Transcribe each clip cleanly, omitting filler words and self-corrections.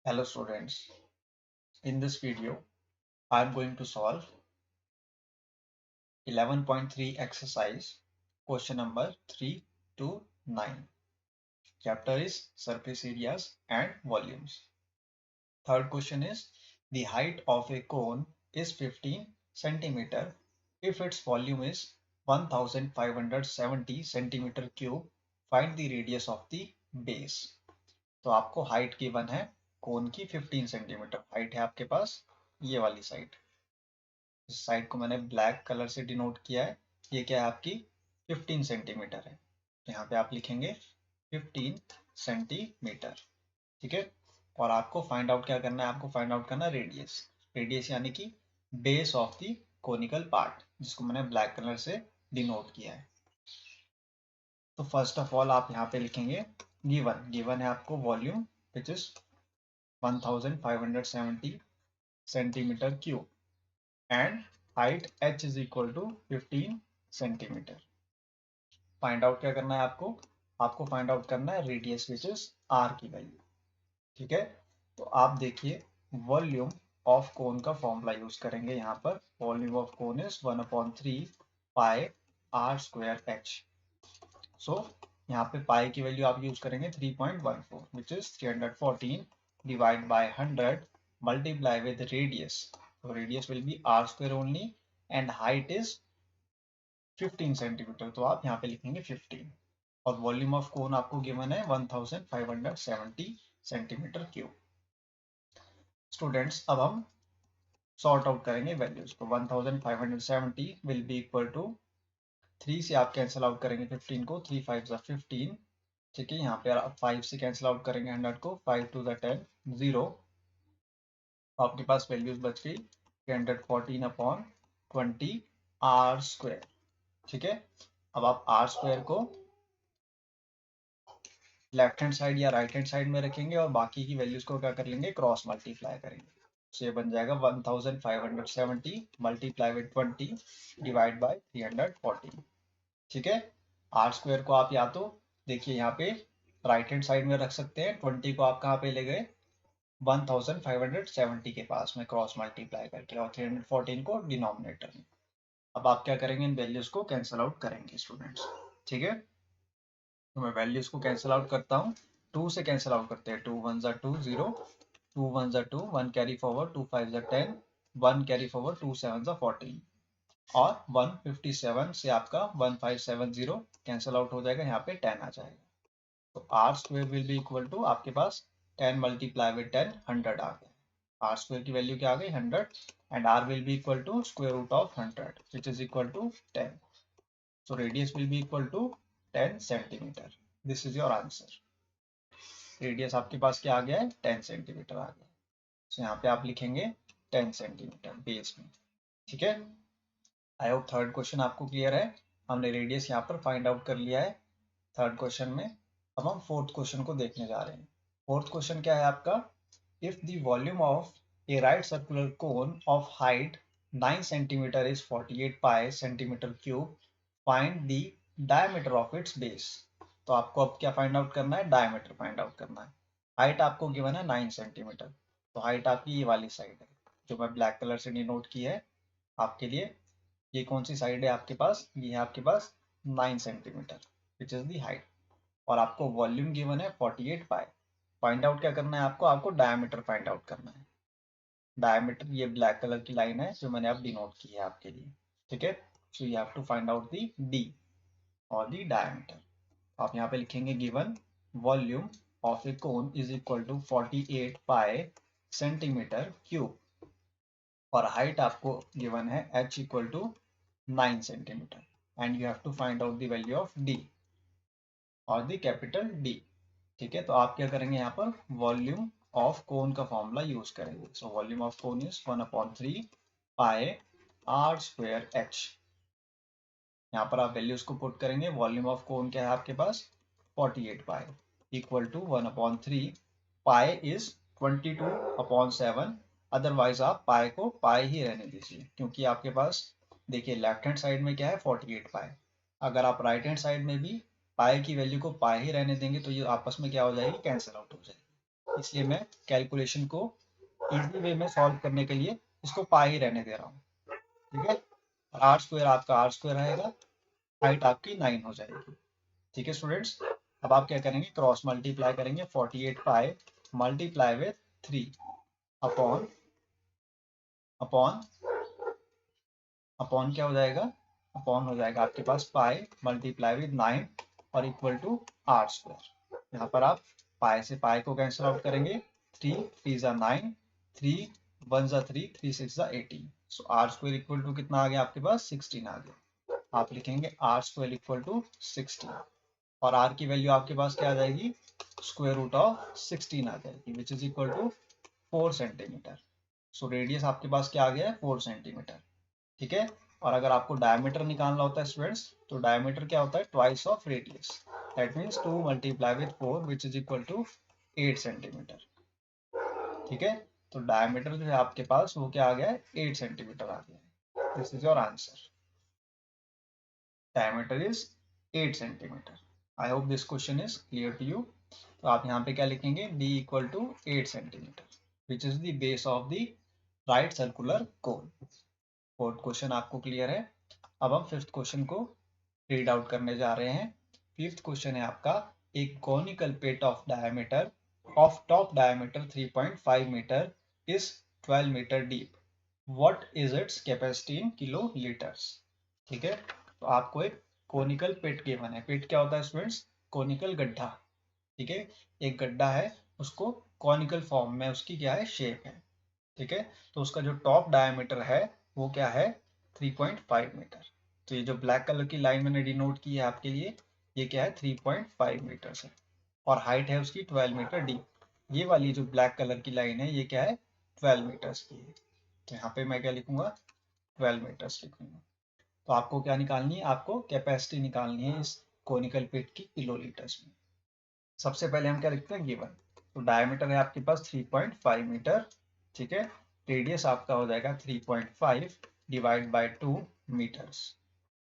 Hello students, in this video I am going to solve 11.3 exercise question number 3 to 9. Chapter is surface areas and volumes. Third question is the height of a cone is 15 centimeter if its volume is 1570 centimeter cube. Find the radius of the base. तो आपको height given है कोन की 15 centimetre height है आपके पास ये वाली side. इस side को मैंने ब्लैक कलर से डिनोट किया है। ये क्या है आपकी 15 सेंटीमीटर है। यहाँ पे आप लिखेंगे 15 सेंटीमीटर। ठीक है। और आपको फाइंड आउट क्या करना है, आपको फाइंड आउट करना है रेडियस। रेडियस यानी कि base of the conical part, जिसको मैंने ब्लैक कलर से डिनोट किया है। तो फर्स्ट ऑफ ऑल आप यहाँ पे लिखेंगे गिवन गिवन है आपको volume which is 1570 centimetre cube and height h is equal to 15 centimetre. Find out क्या करना है आपको, आपको फाइंड आउट करना है रेडियस विच इज r की वैल्यू। ठीक है। तो आप देखिए वॉल्यूम ऑफ कोन का फॉर्मूला यूज करेंगे। यहाँ पर volume of cone is 1/3 pi r square h। सो यहाँ पे पाई की वैल्यू आप यूज करेंगे 3.14 which is 314 divide by 100 multiply with radius. So radius will be r square only and height is 15 centimetre. तो आप यहाँ पे लिखेंगे 15 और वॉल्यूम ऑफ कोन आपको गिवन है 1570 सेंटीमीटर क्यूब। स्टूडेंट्स अब हम सॉर्ट आउट करेंगे वैल्यूज को। 1570 विल बी इक्वल टू 3 से आप कैंसिल आउट करेंगे 15 को, 3 5 जा 15। ठीक है। यहाँ पे आप 5 से कैंसिल आउट करेंगे 100 को, 5 2 जा 10 0। आपके पास वैल्यूज बच गई 314 अपॉन 20 आर स्क्वायर। ठीक है। अब आप आर स्क्वायर को लेफ्ट हैंड साइड या राइट हैंड साइड में रखेंगे और बाकी की वैल्यूज को क्या कर लेंगे, क्रॉस मल्टीप्लाई करेंगे। तो ये बन जाएगा 1570 मल्टीप्लाई विद 20 डिवाइड बाय 314। ठीक है। आर स्क्वायर को आप या तो देखिए यहाँ पे राइट हैंड साइड में रख सकते हैं, 20 को आप कहाँ पे ले गए 1570 के पास में क्रॉस मल्टीप्लाई करके, और 314 को डिनोमिनेटर में। अब आप क्या करेंगे, इन वैल्यूज को कैंसिल आउट करेंगे स्टूडेंट्स। ठीक है। तो मैं वैल्यूज को कैंसिल आउट करता हूँ। 2 से कैंसिल आउट करते हैं, 2 1 जा 2 0, 2 1 जा 2, 1 कैरी फॉरवर्ड, 2 5 जा 10, 1 कैरी फॉरवर्ड, 2 7 जा 14 और 157 से आपका 1570 कैंसिल आउट हो जाएगा, यहाँ पे 10 आ जाएगा। तो R square will be equal to आपके पास 10 मल्टीप्लाई विद 10 100 आ गया। आर स्क्वायर की वैल्यू क्या आ गई 100 and r will be equal to square root of 100 which is equal to 10। So radius will be equal to 10 centimetre. This is your answer. Radius आपके पास क्या आ गया है 10 सेंटीमीटर आ गया। so यहाँ पे आप लिखेंगे 10 सेंटीमीटर बेस में। ठीक है। आई होप थर्ड क्वेश्चन आपको क्लियर है। हमने रेडियस यहाँ पर फाइंड आउट कर लिया है थर्ड क्वेश्चन में। अब हम फोर्थ क्वेश्चन को देखने जा रहे हैं। फोर्थ क्वेश्चन क्या है आपका, if the volume of A right circular cone of height 9 centimetre is 48 pi centimetre cube, find the diameter of its base. तो आपको अब क्या फाइंड आउट करना है, डायमीटर फाइंड आउट करना है। हाइट आपको गिवन है 9 सेंटीमीटर, तो हाइट आपकी ये वाली साइड है जो मैं ब्लैक कलर से डिनोट की है आपके लिए। ये कौन सी साइड है आपके पास, ये है आपके पास 9 centimetre which is the height. और आपको वॉल्यूम गिवन है 48 पाई। फाइंड आउट क्या करना है आपको, आपको डायमीटर फाइंड आउट करना है। डायमीटर ये ब्लैक कलर की लाइन है जो मैंने अब डिनोट की है आपके लिए। ठीक है। So you have to find out the d और दी डायमीटर। आप यहाँ पे लिखेंगे given volume of a cone is equal to 48 pi centimetre cube और हाइट आपको गिवन है h equal to 9 centimetre and you have to find out the value of d और the capital D। ठीक है। तो आप क्या करेंगे, यहाँ पर वॉल्यूम ऑफ कोन का फॉर्मूला यूज करेंगे। So volume of cone is 1/3 pi r square h। यहाँ पर आप वैल्यूज को पुट करेंगे। वॉल्यूम ऑफ कोन क्या है आपके पास 48 pi equal to 1/3 pi is 22/7। Otherwise आप पाई को पाई ही रहने दीजिए, क्योंकि आपके पास देखिए लेफ्ट हैंड साइड में क्या है 48 पाई। अगर आप राइट हैंड साइड में भी पाई की वैल्यू को पाई ही रहने देंगे तो ये आपस में क्या हो जाएगी, कैंसिल आउट हो जाएगी। इसलिए मैं कैलकुलेशन को इजी वे में सॉल्व करने के लिए इसको पाई ही रहने दे रहा हूँ। ठीक है, और आर स्क्वायर आपका आर स्क्वायर रहेगा, हाइट आपकी 9 हो जाएगी। ठीक है स्टूडेंट्स, अब आप क्या करेंगे, क्रॉस मल्टीप्लाई करेंगे 48 पाई multiply with 3 upon upon upon क्या हो जाएगा, अपॉन हो जाएगा आपके पास पाई मल्टीप्लाई विद 9 और इक्वल टू आर स्क्वायर। यहाँ पर आप पाई से पाई को कैंसिल आउट करेंगे, 3 3 ज़ा 9, 3 1 ज़ा 3, 3 6 ज़ा 18। सो आर स्क्वायर इक्वल टू कितना आ गया आपके पास, 16 आ गया। आप लिखेंगे आर स्क्वायर इक्वल टू 16 और आर की वैल्यू आपके पास क्या आ जाएगी, स्क्वायर रूट ऑफ 16 आ जाएगी, which is equal to 4 centimetre. So radius आपके पास क्या आ गया है, 4 सेंटीमीटर। ठीक है, और अगर आपको डायमीटर निकालना होता है स्टूडेंट्स, तो डायमीटर क्या होता है, twice of radius. That means 2 multiply with 4 which is equal to 8 centimetre. ठीक है, तो डायमीटर जो है आपके पास वो क्या आ गया है, 8 सेंटीमीटर आ गया है। This is your answer, diameter is 8 centimetre. I hope this question is clear to you. तो आप यहाँ पे क्या लिखेंगे, d equal to 8 centimetre which is the base of the right circular cone. Fourth question आपको क्लियर है। अब हम फिफ्थ क्वेश्चन को रीड आउट करने जा रहे हैं। फिफ्थ क्वेश्चन है आपका, एक conical plate of diameter of top diameter 3.5 metre is 12 metre deep, what is its capacity in kilo litres. ठीक है, तो आपको एक कोनिकल पिट गिवन है। पिट क्या होता है स्टूडेंट्स, कोनिकल गड्ढा। ठीक है, एक गड्ढा है, उसको कॉनिकल फॉर्म में उसकी क्या है, शेप है। ठीक है, तो उसका जो टॉप डायमीटर है वो क्या है, 3.5 मीटर। तो ये जो ब्लैक कलर की लाइन मैंने डिनोट की है आपके लिए, ये क्या है, 3.5 मीटर है और हाइट है उसकी 12 मीटर डी। ये वाली जो ब्लैक कलर की लाइन है ये क्या है, 12 मीटर्स की है। तो यहाँ पे मैं क्या लिखूंगा, 12 मीटर्स लिखूंगा। तो आपको क्या निकालनी है, आपको कैपेसिटी निकालनी है इस कोनिकल पिट की किलो लीटर्स में। सबसे पहले हम क्या लिखते हैं, गिवन। तो डायमीटर है आपके पास 3.5 मीटर। ठीक है, रेडियस आपका हो जाएगा 3.5 डिवाइड बाय 2 मीटर्स।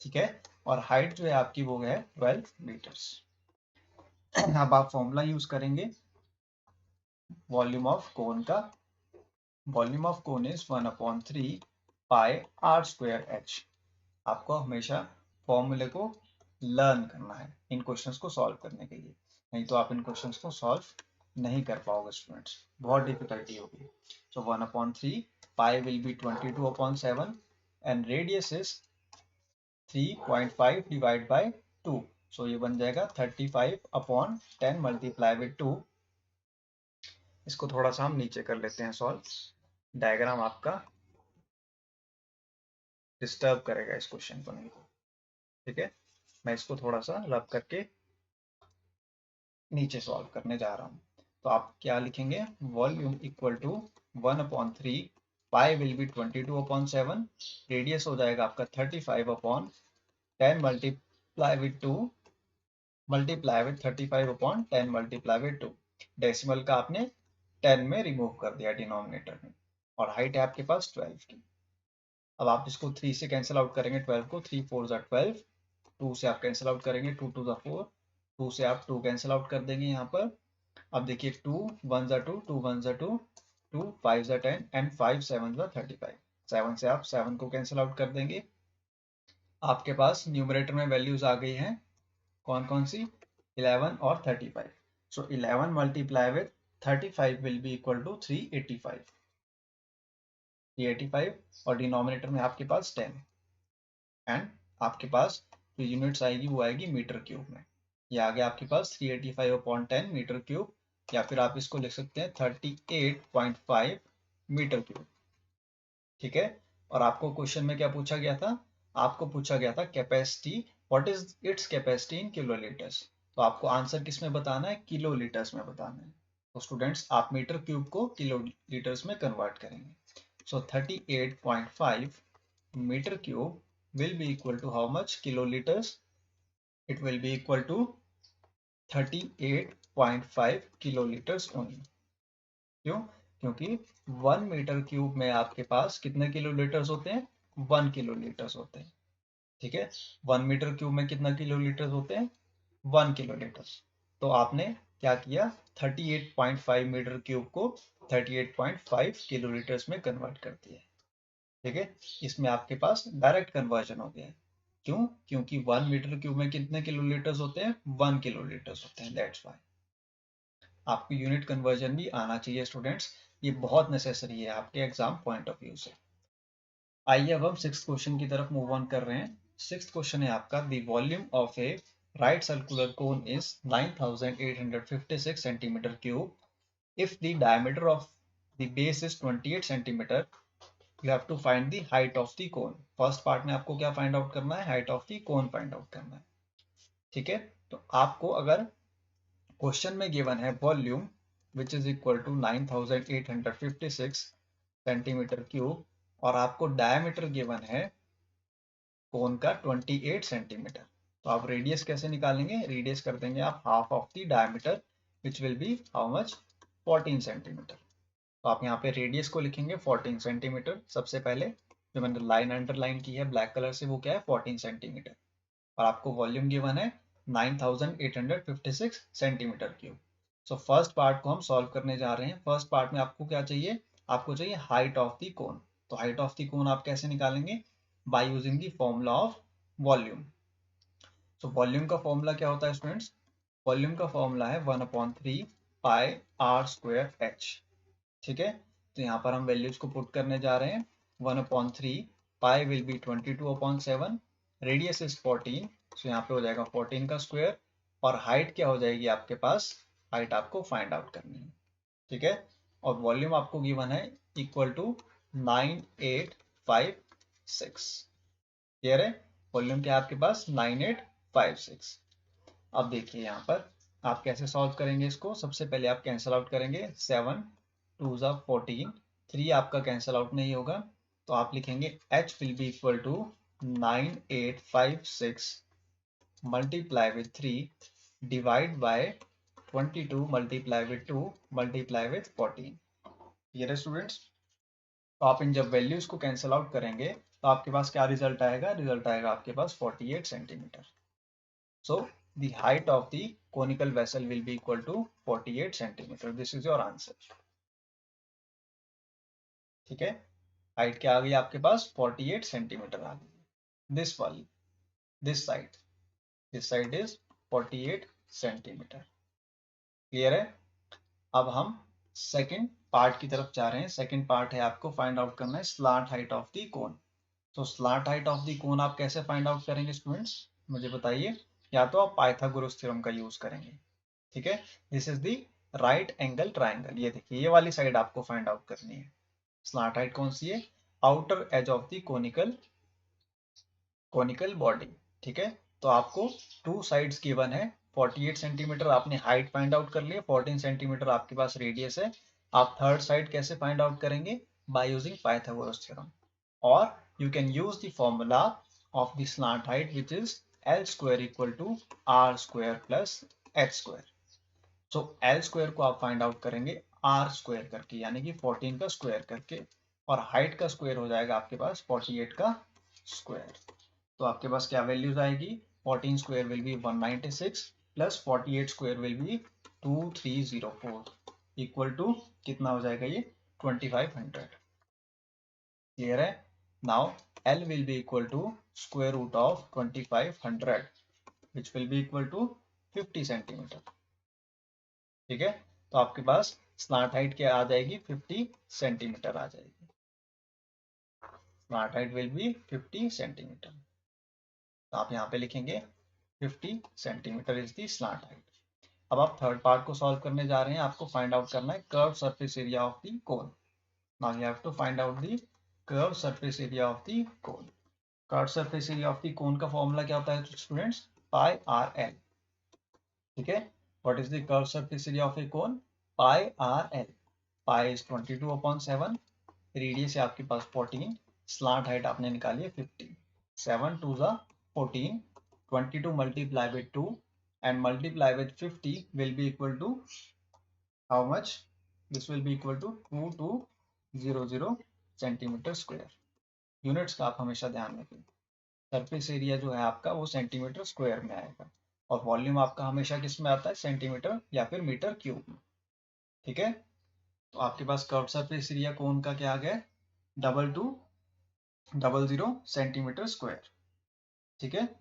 ठीक है, और हाइट जो है आपकी वो है 12 मीटर्स। अब आप फॉर्मूला यूज करेंगे वॉल्यूम ऑफ कोन का। Volume of cone is 1/3 pi r square h. आपको हमेशा फॉर्मूले को लर्न करना है इन क्वेश्चंस को सॉल्व करने के लिए, नहीं तो आप इन क्वेश्चंस को सॉल्व नहीं कर पाओगे स्टूडेंट्स, बहुत डिफिकल्टी होगी। So 1/3 pi will be 22/7 and radius is 3.5 divide by 2। So ये बन जाएगा 35/10 मल्टीप्लाई विद 2। इसको थोड़ा सा हम नीचे कर लेते हैं सॉल्व। डायग्राम आपका डिस्टर्ब करेगा इस क्वेश्चन को नहीं। ठीक है, मैं इसको थोड़ा सा रब करके नीचे सॉल्व करने जा रहा हूँ। तो आप क्या लिखेंगे, volume equal to 1/3 pi will be 22/7, radius हो जाएगा आपका 35/10 multiply with 2 multiply with 35/10 multiply with 2। Decimal का आपने 10 में रिमूव कर दिया डिनोमिनेटर में, और हाइट है आपके पास 12 की। अब आप इसको 3 से कैंसिल आउट करेंगे, 12 को 3 4 ज़ा 12, 2 से आप कैंसिल आउट करेंगे, 2 2 ज़ा 4, 2 से आप 2 कैंसिल आउट कर देंगे यहाँ पर। अब देखिए 2 1 ज़ा 2, 2 1 ज़ा 2, 2 5 ज़ा 10 एंड 5 7 ज़ा 35। 7 से आप 7 को कैंसिल आउट कर देंगे। आपके पास न्यूमरेटर में वैल्यूज आ गई हैं, कौन कौन सी, 11 और 35। So 11 multiply with 35 will be equal to 385। 385 और डिनोमिनेटर में आपके पास 10 एंड आपके पास जो यूनिट्स आएगी वो आएगी मीटर क्यूब में। ये आ गया आपके पास 385/10 मीटर क्यूब, या फिर आप इसको लिख सकते हैं 38.5 मीटर क्यूब। ठीक है, और आपको क्वेश्चन में क्या पूछा गया था, आपको पूछा गया था capacity, what is its capacity in kilolitres. तो आपको आंसर किस में बताना है, किलोलीटर्स में बताना है। तो स्टूडेंट्स आप मीटर क्यूब को किलोलीटर्स में कन्वर्ट करेंगे। सो 38.5 meter cube will be equal to how much kiloliters? It will be equal to 38.5 kiloliters only. क्यों, क्योंकि 1 मीटर क्यूब में आपके पास कितने किलोलीटर्स होते हैं, 1 किलोलीटर्स होते हैं। ठीक है, 1 मीटर क्यूब में कितना किलोलीटर्स होते हैं, 1 किलोलीटर्स। तो आपने क्या किया, 38.5 मीटर क्यूब को 38.5 किलोलीटर्स में कन्वर्ट कर दिया। ठीक है, इसमें आपके पास डायरेक्ट कन्वर्जन हो गया है। क्यों? क्योंकि 1 मीटर क्यूब में कितने किलोलीटर्स होते हैं, 1 किलोलीटर्स होते हैं, दैट्स व्हाई। आपको यूनिट कन्वर्जन भी आना चाहिए स्टूडेंट्स, ये बहुत नेसेसरी है आपके एग्जाम पॉइंट ऑफ व्यू से। आइए अब हम 6th क्वेश्चन की तरफ मूव ऑन कर रहे हैं। 6th क्वेश्चन है आपका, the volume of A right circular cone is 9856 centimetre cube if the diameter of the base is 28 centimeter, you have to find the height of the cone. First part में आपको क्या find out करना है, height of the cone find out करना है। ठीक है, तो आपको अगर क्वेश्चन में गिवन है volume which is equal to 9856 centimetre cube और आपको डायमीटर गिवन है कोन का 28 सेंटीमीटर, तो आप रेडियस कैसे निकालेंगे, रेडियस कर देंगे आप half of the diameter which will be how much, 14 centimetre. तो आप यहाँ पे रेडियस को लिखेंगे 14 सेंटीमीटर। सबसे पहले जो मैंने लाइन अंडरलाइन की है ब्लैक कलर से, वो क्या है, 14 सेंटीमीटर। और आपको वॉल्यूम गिवन है 9856 centimetre cube. So first part को हम सॉल्व करने जा रहे हैं। फर्स्ट पार्ट में आपको क्या चाहिए, आपको चाहिए हाइट ऑफ द कोन। तो हाइट ऑफ द कोन आप कैसे निकालेंगे, by using the formula of volume. So volume का फॉर्मूला क्या होता है स्टूडेंट्स, वॉल्यूम का फॉर्मूला है 1/3 पाई आर स्क्वायर एच। ठीक है, तो यहाँ पर हम वैल्यूज को पुट करने जा रहे हैं। 1/3 pi will be 22/7, radius is 14, सो यहाँ पे हो जाएगा 14 का स्क्वायर। और हाइट क्या हो जाएगी आपके पास, हाइट आपको फाइंड आउट करनी है। ठीक है, और वॉल्यूम आपको गिवन है इक्वल टू 9856। क्लियर है, वॉल्यूम क्या है आपके पास 9856। अब देखिए यहाँ पर आप कैसे सॉल्व करेंगे इसको। सबसे पहले आप कैंसिल आउट करेंगे, 7 2 ज़ा 14, 3 आपका कैंसिल आउट नहीं होगा, तो आप लिखेंगे h will be equal to 9856 multiply with 3 divide by 22 multiply with 2 multiply with 14। ये रहे स्टूडेंट्स, तो आप इन जब वैल्यूज को कैंसिल आउट करेंगे तो आपके पास क्या रिजल्ट आएगा, रिजल्ट आएगा आपके पास 48 centimetre. So the height of the conical vessel will be equal to 48 centimeter. This is your answer. ठीक है, हाइट क्या आ गई आपके पास, 48 सेंटीमीटर आ गई। दिस वाली, this side is 48 centimetre. Clear है, अब हम सेकंड पार्ट की तरफ जा रहे हैं। सेकंड पार्ट है आपको फाइंड आउट करना है slant height of the cone. तो slant height of the cone आप कैसे फाइंड आउट करेंगे स्टूडेंट्स, मुझे बताइए। या तो आप पाइथागोरस थ्योरम का यूज करेंगे। ठीक है, this is the right angle triangle. ये देखिए, ये वाली साइड आपको फाइंड आउट करनी है। स्लांट हाइट कौन सी है, outer as of the conical body. ठीक है, तो आपको टू साइड्स गिवन है। 48 सेंटीमीटर आपने हाइट फाइंड आउट कर लिया, 14 सेंटीमीटर आपके पास रेडियस है। आप थर्ड साइड कैसे फाइंड आउट करेंगे, बाय यूजिंग पाइथागोरस थ्योरम। और you can use the formula of the slant height which is L square equal to R square plus H square. So L square को आप find out करेंगे R square करके, यानी कि 14 का square करके, और हाइट का स्क्वायर हो जाएगा आपके पास 48 का स्क्वायर। तो आपके पास क्या वैल्यूज आएगी, 14 square will be 196 plus 48 square will be 2304 equal to कितना हो जाएगा ये 2500। क्लियर है, now L will be equal to square root of 2500 which will be equal to 50 centimetre. ठीक है, तो आपके पास स्लांट हाइट क्या आ जाएगी, 50 सेंटीमीटर आ जाएगी। Slant height will B 50 centimetre. तो आप यहाँ पे लिखेंगे 50 centimetre is the slant height. अब आप थर्ड पार्ट को सॉल्व करने जा रहे हैं। आपको फाइंड आउट करना है curve surface area of the cone. Now you have to find out the curve surface area of the cone. Curve surface area of the cone का फॉर्मूला क्या होता है स्टूडेंट्स, पाई आर एल। ठीक है, what is the curve surface area of a cone, pi R L. Pi is 22/7, radius है आपके पास 14, slant height आपने निकाली है 50। 7 2 ज़ा 14, 22 multiply with 2 and multiply with 50 will be equal to how much, this will be equal to 2200 centimetre square. Units का आप हमेशा ध्यान रखें, सरफेस एरिया जो है आपका वो सेंटीमीटर स्क्वायर में आएगा। और वॉल्यूम आपका हमेशा किस में आता है, सेंटीमीटर या फिर मीटर क्यूब में। ठीक है, तो आपके पास कर्व सरफेस एरिया कोन का क्या आ गया, 2200 सेंटीमीटर स्क्वायर। ठीक है,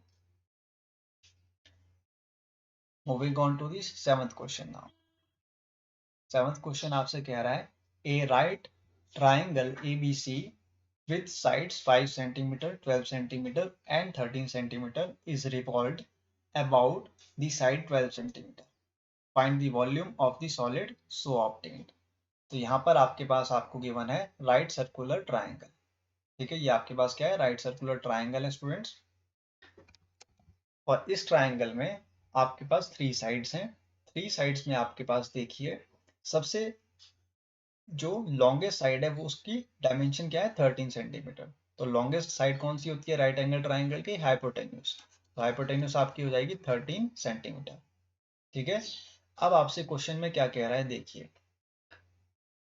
moving on to this 7th question now. 7th question आपसे कह रहा है, a right triangle ABC with sides 5 centimeter, 12 centimeter and 13 centimeter is revolved about the side 12 centimeter. Find the volume of the solid so obtained. तो यहाँ पर आपके पास आपको given है राइट सर्कुलर ट्राइंगल। ठीक है, ये आपके पास क्या है, राइट सर्कुलर ट्राइंगल है स्टूडेंट्स। और इस ट्राइंगल में आपके पास 3 साइड्स हैं। 3 साइड्स में आपके पास देखिए, सबसे जो लॉन्गेस्ट साइड है वो उसकी डायमेंशन क्या है, 13 सेंटीमीटर। तो लॉन्गेस्ट साइड कौन सी होती है राइट एंगल ट्राइंगल की, हाइपोटेन्यूज। तो हाइपोटेन्यूज आपकी हो जाएगी 13 सेंटीमीटर। ठीक है, अब आपसे क्वेश्चन में क्या कह रहा है देखिए,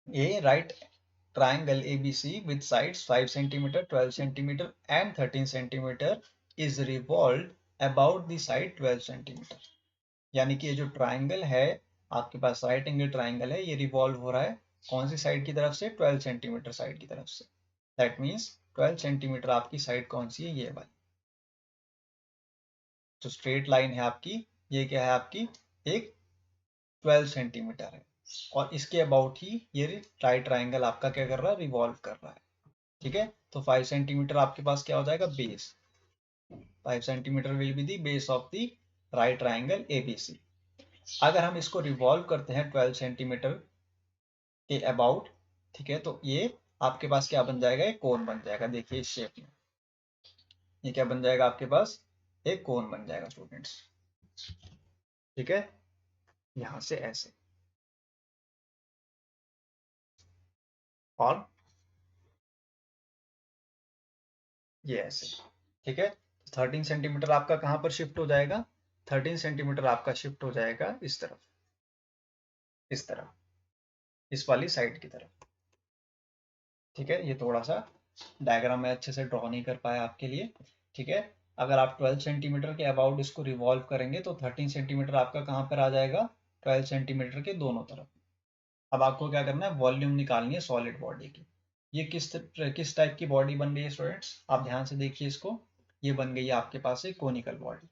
ए right triangle ABC with sides 5 centimeter, 12 centimeter and 13 centimeter is revolved about the side 12 centimeter. यानी कि ये जो ट्राइंगल है आपके पास, राइट एंगल ट्राइंगल है, ये रिवॉल्व हो रहा है कौन सी साइड की तरफ से, 12 सेंटीमीटर साइड की तरफ से। दैट मीन्स 12 सेंटीमीटर आपकी साइड कौन सी है, ये वाली जो स्ट्रेट लाइन है आपकी, ये क्या है आपकी, एक 12 सेंटीमीटर है। और इसके अबाउट ही ये राइट ट्राइंगल आपका क्या कर रहा है, रिवॉल्व कर रहा है। ठीक है, तो 5 सेंटीमीटर आपके पास क्या हो जाएगा, base. 5 centimetre will be the base of the right triangle ABC। अगर हम इसको रिवॉल्व करते हैं 12 सेंटीमीटर के अबाउट, ठीक है, तो ये आपके पास क्या बन जाएगा, एक कोन बन जाएगा। देखिए इस शेप में ये क्या बन जाएगा आपके पास, एक कोन बन जाएगा स्टूडेंट्स। ठीक है, यहां से ऐसे, और ये ऐसे। ठीक है, 13 सेंटीमीटर आपका कहां पर शिफ्ट हो जाएगा, 13 सेंटीमीटर आपका शिफ्ट हो जाएगा इस तरफ, इस तरफ, इस वाली साइड की तरफ। ठीक है, ये थोड़ा सा डायग्राम में अच्छे से ड्रॉ नहीं कर पाया आपके लिए। ठीक है, अगर आप 12 सेंटीमीटर के अबाउट इसको रिवॉल्व करेंगे तो 13 सेंटीमीटर आपका कहाँ पर आ जाएगा, 12 सेंटीमीटर के दोनों तरफ। अब आपको क्या करना है, वॉल्यूम निकालनी है सॉलिड बॉडी की। ये किस टाइप की बॉडी बन गई है स्टूडेंट्स, आप ध्यान से देखिए इसको। ये बन गई है आपके पास एक कोनिकल बॉडी।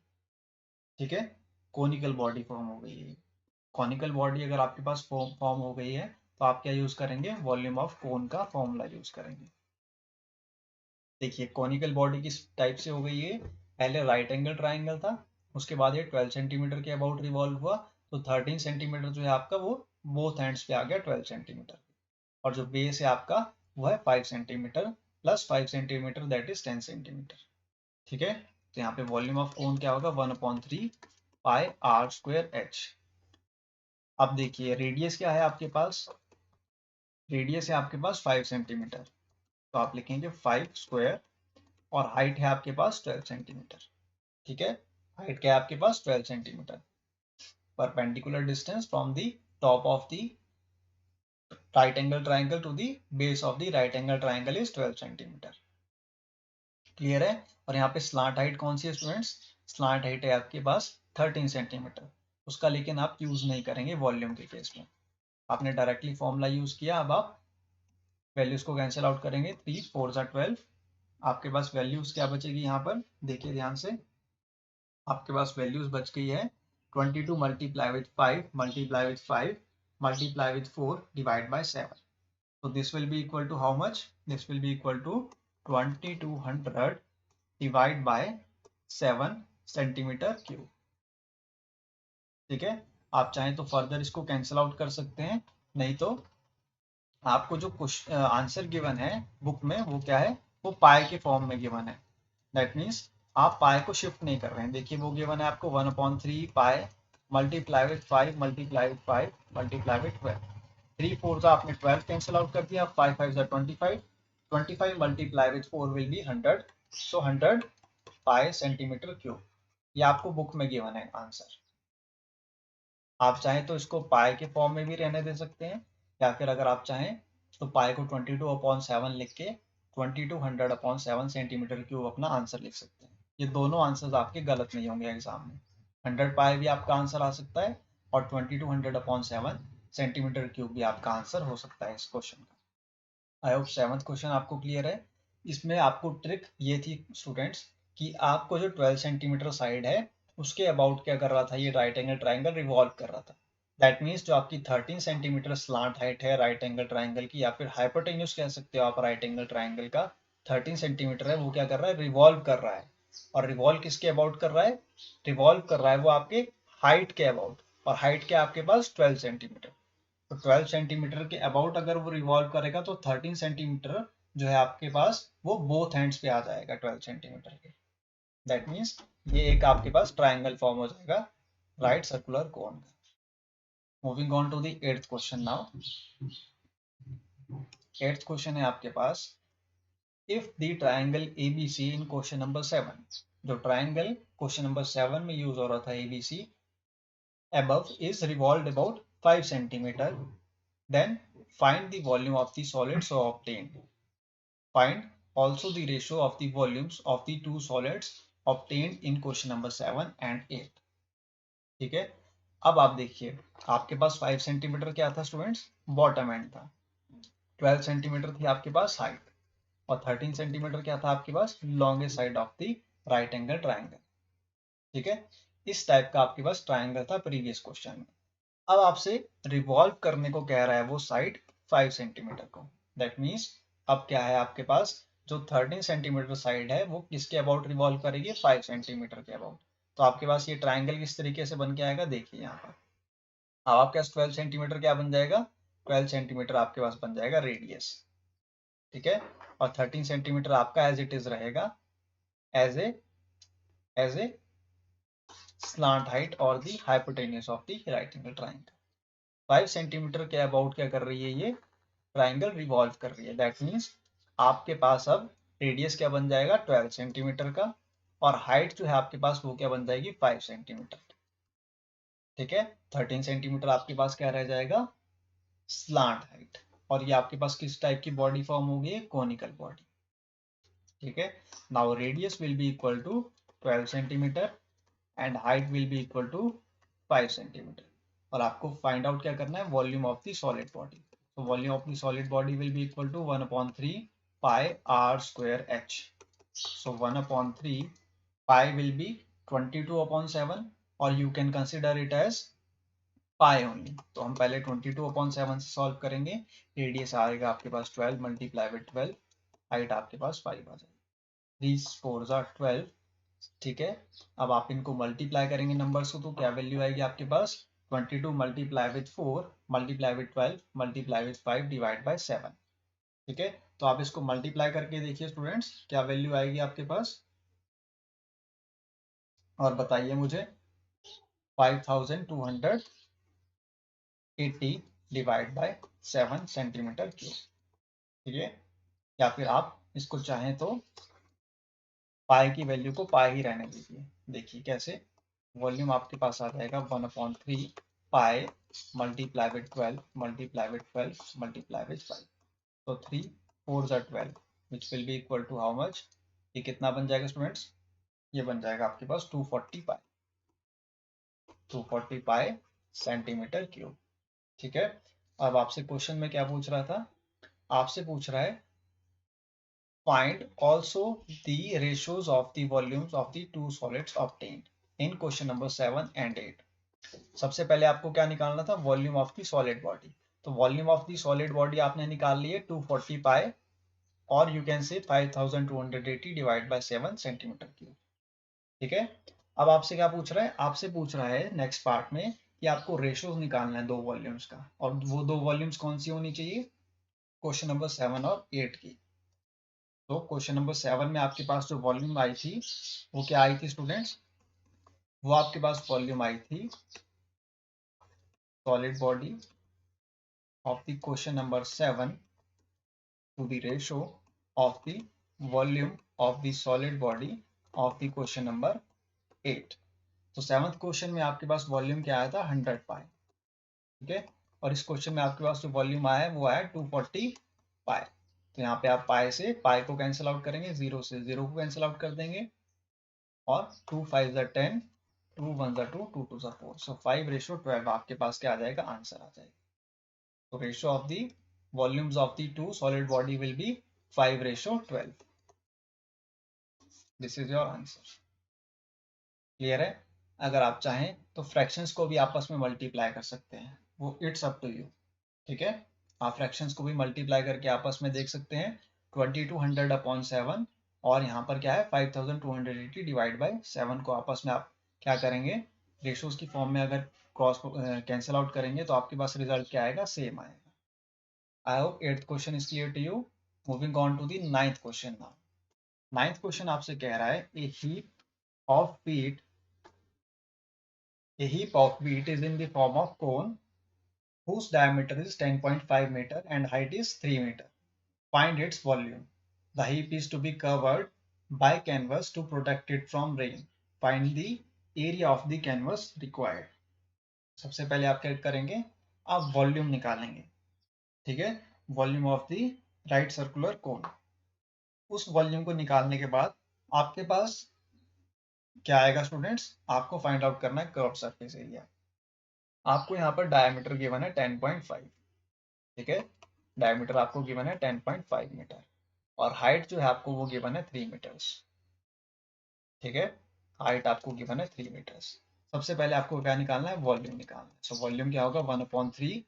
ठीक है, कोनिकल बॉडी फॉर्म हो गई है। कॉनिकल बॉडी अगर आपके पास फॉर्म हो गई है तो आप क्या यूज करेंगे, वॉल्यूम ऑफ कोन का फॉर्मूला यूज करेंगे। देखिए कॉनिकल बॉडी किस टाइप से हो गई है, पहले राइट एंगल ट्राइंगल था, उसके बाद ये 12 सेंटीमीटर के अबाउट रिवॉल्व हुआ, तो 13 सेंटीमीटर जो है आपका वो बोथ हैंड्स पे आ गया 12 सेंटीमीटर। और जो बेस है आपका वो है 5 centimetre plus 5 centimetre, that is 10 centimetre. ठीक है, तो यहाँ पे वॉल्यूम ऑफ कोन क्या होगा, 1/3 पाई आर स्क्वायर एच। अब देखिए रेडियस क्या है आपके पास, रेडियस है आपके पास 5 सेंटीमीटर, तो आप लिखेंगे 5 स्क्वायर, और हाइट है आपके पास 12 सेंटीमीटर। ठीक है, हाइट क्या है आपके पास 12 centimetre. Perpendicular distance from the top of the right angle triangle to the base of the right angle triangle is 12 centimetre. Clear है, और यहाँ पे स्लांट हाइट कौन सी है स्टूडेंट्स, स्लांट हाइट है आपके पास 13 सेंटीमीटर। उसका लेकिन आप यूज नहीं करेंगे वॉल्यूम के केस में, आपने डायरेक्टली फॉर्मूला यूज किया। अब आप वैल्यूज को कैंसिल आउट करेंगे, 3 4 12, आपके पास वैल्यूज क्या बचेगी यहाँ पर, देखिए ध्यान से, आपके पास वैल्यूज बच गई है 22 multiply with 5 multiply with 5 multiply with 4 divide by 7। so this will be equal to how much, this will be equal to 2200 divide by 7 centimetre cube. ठीक है, आप चाहें तो फर्दर इसको कैंसिल आउट कर सकते हैं, नहीं तो आपको जो आंसर गिवन है बुक में वो क्या है, वो पाई के फॉर्म में गिवन है। दैट मीन्स आप पाई को शिफ्ट नहीं कर रहे हैं। देखिए वो गिवन है आपको 1/3 pi multiply with 5 multiply with 5 multiply with 12। 3 4 आपने 12 कैंसिल आउट कर दिया, 5 5 25, 25 multiply with 4 will be 100, so 100 pi centimetre cube. ये आपको बुक में गिवन है आंसर। आप चाहें तो इसको पाई के फॉर्म में भी रहने दे सकते हैं, या फिर अगर आप चाहें तो पाई को 22/7 लिख के 2200/7 सेंटीमीटर क्यूब अपना आंसर लिख सकते हैं। ये दोनों आंसर्स आपके गलत नहीं होंगे एग्जाम में। 100 पाई भी आपका आंसर आ सकता है और 2200/7 सेंटीमीटर क्यूब भी आपका आंसर हो सकता है इस क्वेश्चन का। आई होप 7th क्वेश्चन आपको क्लियर है। इसमें आपको ट्रिक ये थी स्टूडेंट्स कि आपको जो 12 सेंटीमीटर साइड है उसके अबाउट क्या कर रहा था, ये राइट एंगल ट्राइंगल रिवॉल्व कर रहा था। दैट मीन्स जो आपकी 13 सेंटीमीटर स्लांट हाइट है राइट एंगल ट्राइंगल की, या फिर हाइपोटेन्यूज कह सकते हो आप राइट एंगल ट्राइंगल का, 13 सेंटीमीटर है, वो क्या कर रहा है, रिवॉल्व कर रहा है। और रिवॉल्व किसके अबाउट कर रहा है, रिवॉल्व कर रहा है वो आपके हाइट के अबाउट, और हाइट क्या आपके पास 12 सेंटीमीटर। तो 12 सेंटीमीटर के अबाउट अगर वो रिवॉल्व करेगा तो 13 सेंटीमीटर जो है आपके पास वो बोथ हैंड्स पे आ जाएगा 12 सेंटीमीटर के। दैट मीन्स ये एक आपके पास ट्राइंगल फॉर्म हो जाएगा राइट सर्कुलर कोन का। Moving on to the 8th question now. 8th question है आपके पास, if the triangle ABC in question number 7, जो ट्राइंगल क्वेश्चन नंबर 7 में यूज हो रहा था ABC, above is revolved about 5 centimeter, then find the volume of the solid so obtained. Find also the ratio of the volumes of the two solids obtained in question number 7 and 8. ठीक है, अब आप देखिए आपके पास 5 centimetre क्या था students, bottom and था, 12 centimetre थी आपके पास हाइट, और 13 सेंटीमीटर क्या था आपके पास, longest side of the right angle triangle. ठीक है, इस टाइप का आपके पास ट्राइंगल था प्रीवियस क्वेश्चन में। अब आपसे रिवॉल्व करने को कह रहा है वो साइड 5 सेंटीमीटर को। दैट मीन्स अब क्या है आपके पास, जो 13 सेंटीमीटर साइड है वो किसके अबाउट रिवॉल्व करेगी, 5 सेंटीमीटर के अबाउट। तो आपके पास ये ट्राइंगल किस तरीके से बन के आएगा, देखिए यहाँ पर। अब आपके पास 12 सेंटीमीटर क्या बन जाएगा, 12 सेंटीमीटर आपके पास बन जाएगा रेडियस। ठीक है, और 13 सेंटीमीटर आपका एज इट इज रहेगा एज ए स्लांट हाइट और the hypotenuse of the right angle triangle. 5 centimetre के अबाउट क्या कर रही है, ये ट्राइंगल रिवॉल्व कर रही है। दैट मीन्स आपके पास अब रेडियस क्या बन जाएगा, 12 सेंटीमीटर का, और हाइट जो है आपके पास वो क्या बन जाएगी, 5 सेंटीमीटर। ठीक है, 13 सेंटीमीटर आपके पास क्या रह जाएगा, स्लांट हाइट, और ये आपके पास किस टाइप की बॉडी फॉर्म होगी, कोनिकल बॉडी। ठीक है, now radius will be equal to 12 centimetre and height will be equal to 5 centimetre. और आपको फाइंड आउट क्या करना है, volume of the solid body. तो volume of the solid body will be equal to 1/3 pi r square h. So 1/3 pi will be 22/7, और you can consider it as pi only. तो हम पहले 22/7 से solve करेंगे। रेडियस आएगा आपके पास 12 मल्टीप्लाई विद 12, हाइट आपके पास 5 आ जाएगी, 3 4 12। ठीक है, अब आप इनको मल्टीप्लाई करेंगे नंबर्स को, तो क्या वैल्यू आएगी आपके पास, 22 multiply with 4 multiply with 12 multiply with 5 divide by 7। ठीक है, तो आप इसको मल्टीप्लाई करके देखिए स्टूडेंट्स क्या वैल्यू आएगी आपके पास, और बताइए मुझे। 5280 डिवाइड बाय 7 सेंटीमीटर क्यूब। ठीक है, या फिर आप इसको चाहें तो पाई की वैल्यू को पाई ही रहने दीजिए। देखिए कैसे, वॉल्यूम आपके पास आ जाएगा 1/3 pi multiply with 12 multiply with 12 multiply with 5। तो 3 4 12 which will be equal to how much, ये कितना बन जाएगा स्टूडेंट्स, ये बन जाएगा आपके पास 240 पाई सेंटीमीटर क्यूब। ठीक है, अब आपसे क्वेश्चन में क्या पूछ रहा था, आपसे पूछ रहा है find also the ratios of the volumes of the two solids obtained in question number 7 and 8। सबसे पहले आपको क्या निकालना था, volume of the solid body. तो volume of the solid body आपने निकाल ली है 240 पाई, और you can say 5280 divide by 7 centimetre cube. ठीक है, अब आपसे क्या पूछ रहा है, आपसे पूछ रहा है नेक्स्ट पार्ट में कि आपको रेशियोज निकालना है दो वॉल्यूम्स का, और वो दो वॉल्यूम्स कौन सी होनी चाहिए, क्वेश्चन नंबर 7 और 8 की। तो क्वेश्चन नंबर 7 में आपके पास जो वॉल्यूम आई थी वो क्या आई थी स्टूडेंट्स, वो आपके पास वॉल्यूम आई थी solid body of the question number 7 to the ratio of the volume of the solid body of the question number 8। तो 7th क्वेश्चन में आपके पास वॉल्यूम क्या आया था, 100 पाई। ठीक है, और इस क्वेश्चन में आपके पास जो वॉल्यूम आया है वो आया 240 पाई। तो यहाँ पे आप पाई से पाई को कैंसिल आउट करेंगे, 0 से 0 को कैंसिल आउट कर देंगे, और 2 5 10 2 1 2, 2 2 4, सो 5:12 आपके पास क्या आ जाएगा, आंसर आ जाएगा. तो ratio of the volumes of the two solid body will B 5:12. This is your answer. Clear है? अगर आप चाहें तो फ्रैक्शंस को भी आपस में मल्टीप्लाई कर सकते हैं, वो इट्स अप टू यू. ठीक है, आप फ्रैक्शंस को भी मल्टीप्लाई करके आपस में देख सकते हैं. 2200/7 और यहाँ पर क्या है 5280 डिवाइड बाई 7 को आपस में आप क्या करेंगे, रेशोज की फॉर्म में अगर क्रॉस कैंसिल आउट करेंगे तो आपके पास रिजल्ट क्या आएगा, सेम आएगा. I hope 8th question is clear to you. Moving on to the 9th question now. 9th question आपसे कह रहा है ऑफ पीट a heap of wheat is in the form of cone whose diameter is 10.5 meter and height is 3 meter. Find its volume. The heap is to be covered by canvas to protect it from rain. Find the area of the canvas required. सबसे पहले आप क्या करेंगे, आप volume निकालेंगे. ठीक है, volume of the right circular कोन. उस वॉल्यूम को निकालने के बाद आपके पास क्या आएगा स्टूडेंट्स, आपको फाइंड आउट करना है कर्व सरफेस एरिया. आपको यहाँ पर डायमीटर गिवन है 10.5. ठीक है, डायमीटर आपको गिवन है 10.5 मीटर और हाइट जो है आपको वो गिवन है 3 मीटर्स. ठीक है, हाइट आपको गिवन है 3 मीटर्स. सबसे पहले आपको क्या निकालना है, वॉल्यूम निकालना है. सो वॉल्यूम क्या होगा, 1/3,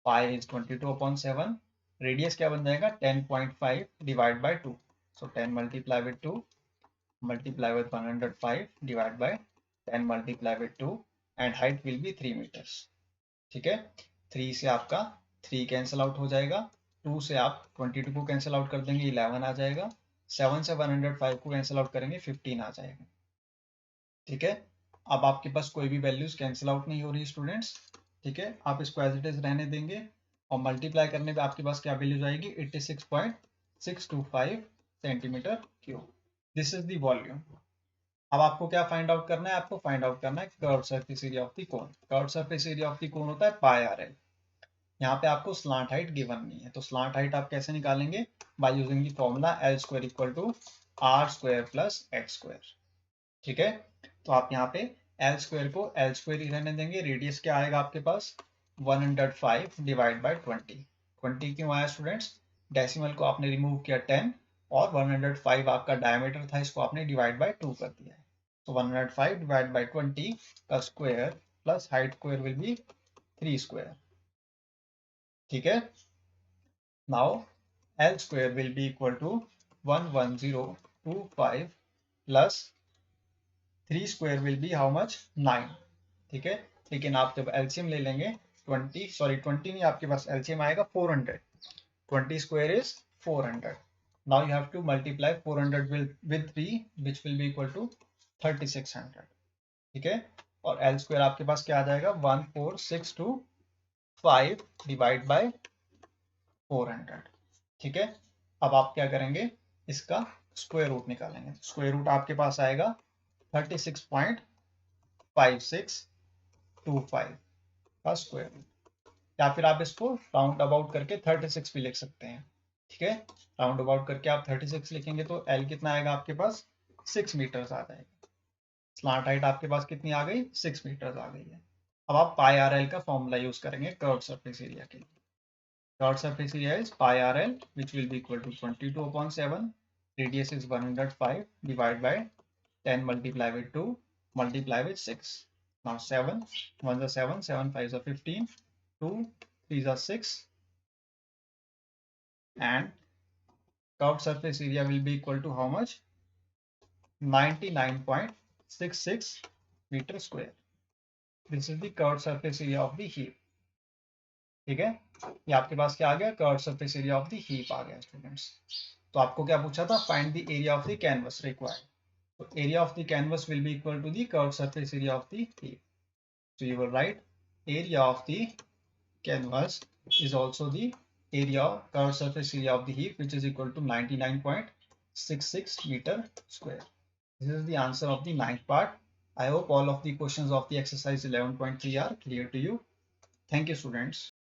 पाई इज 22/7, रेडियस क्या बन जाएगा 10.5 divide by 2. So 10 multiply with 2 multiply with 105 divide by 10 multiply with 2 and height will be 3 metres. ठीक है, 3 से आपका 3 कैंसिल आउट हो जाएगा, 2 से आप 22 को कैंसिल आउट कर देंगे, 11 आ जाएगा, 7 से 105 को कैंसिल आउट करेंगे, 15 आ जाएगा. ठीक है, अब आपके पास कोई भी वैल्यूज कैंसिल आउट नहीं हो रही स्टूडेंट्स. ठीक है, आप इसको एज इट इज रहने देंगे और मल्टीप्लाई करने पे आपके पास क्या वैल्यूज आएगी, 86.625 centimetre cube. This is the volume. अब आपको क्या फाइंड आउट करना है, आपको फाइंड आउट करना है curve surface area of the cone. Curve surface area of the कोन होता है पाई आर एल. यहाँ पे आपको स्लांट हाइट गिवन नहीं है, तो स्लांट हाइट आप कैसे निकालेंगे, by using the formula l square equal to r square plus x square. ठीक है, तो आप यहाँ पे एल स्क्वायर को एल स्क्वायर ही रहने देंगे. रेडियस क्या आएगा आपके पास 105 डिवाइड बाई 20. 20 क्यों आया स्टूडेंट्स, डेसिमल को आपने रिमूव किया 10 और 105 आपका डायमीटर था, इसको आपने डिवाइड बाई 2 कर दिया है. तो 105 डिवाइड बाई 20 का square plus height square will be 3 square. ठीक है, now l square will be equal to 11025 plus 3 square will be how much 9. ठीक है, लेकिन आप जब एलसीएम ले लेंगे 20 नहीं, आपके पास एलसीएम आएगा 400. 20 square is 400. Now you have to multiply 400 with 3 which will be equal to 3600. ठीक है, और एल स्क्वायर आपके पास क्या आ जाएगा 14625 डिवाइड बाय 400. ठीक है, अब आप क्या करेंगे, इसका स्क्वायर रूट निकालेंगे. स्क्वायर रूट आपके पास आएगा 36.5625 का स्क्वायर रूट, या फिर आप इसको राउंड अबाउट करके 36 भी लिख सकते हैं. ठीक है, राउंड अबाउट करके आप 36 लिखेंगे तो एल कितना आएगा आपके पास 6 मीटर्स आ जाएगा. स्लांट हाइट आपके पास कितनी आ गई 6 मीटर्स आ गई है. अब आप पाई आर एल का फॉर्मूला यूज करेंगे कर्व सरफेस एरिया के लिए. Curve surface area is pi R L which will be equal to 22/7. Radius is 105 divided by 10 multiply with 2 multiply with 6. Now 7 1s are 7, 7 5s are 15, 2 3s are 6, and curved surface area will be equal to how much, 99.66 meter square. This is the curved surface area of the heap. ठीक है, ये आपके पास क्या आ गया, curved surface area of the heap आ गया स्टूडेंट्स. तो आपको क्या पूछा था, find the area of the canvas required. तो area of the canvas will be equal to the curved surface area of the heap. So you will write area of the canvas is also the area curved surface area of the heap which is equal to 99.66 meter square. This is the answer of the 9th part. I hope all of the questions of the exercise 11.3 are clear to you. Thank you students.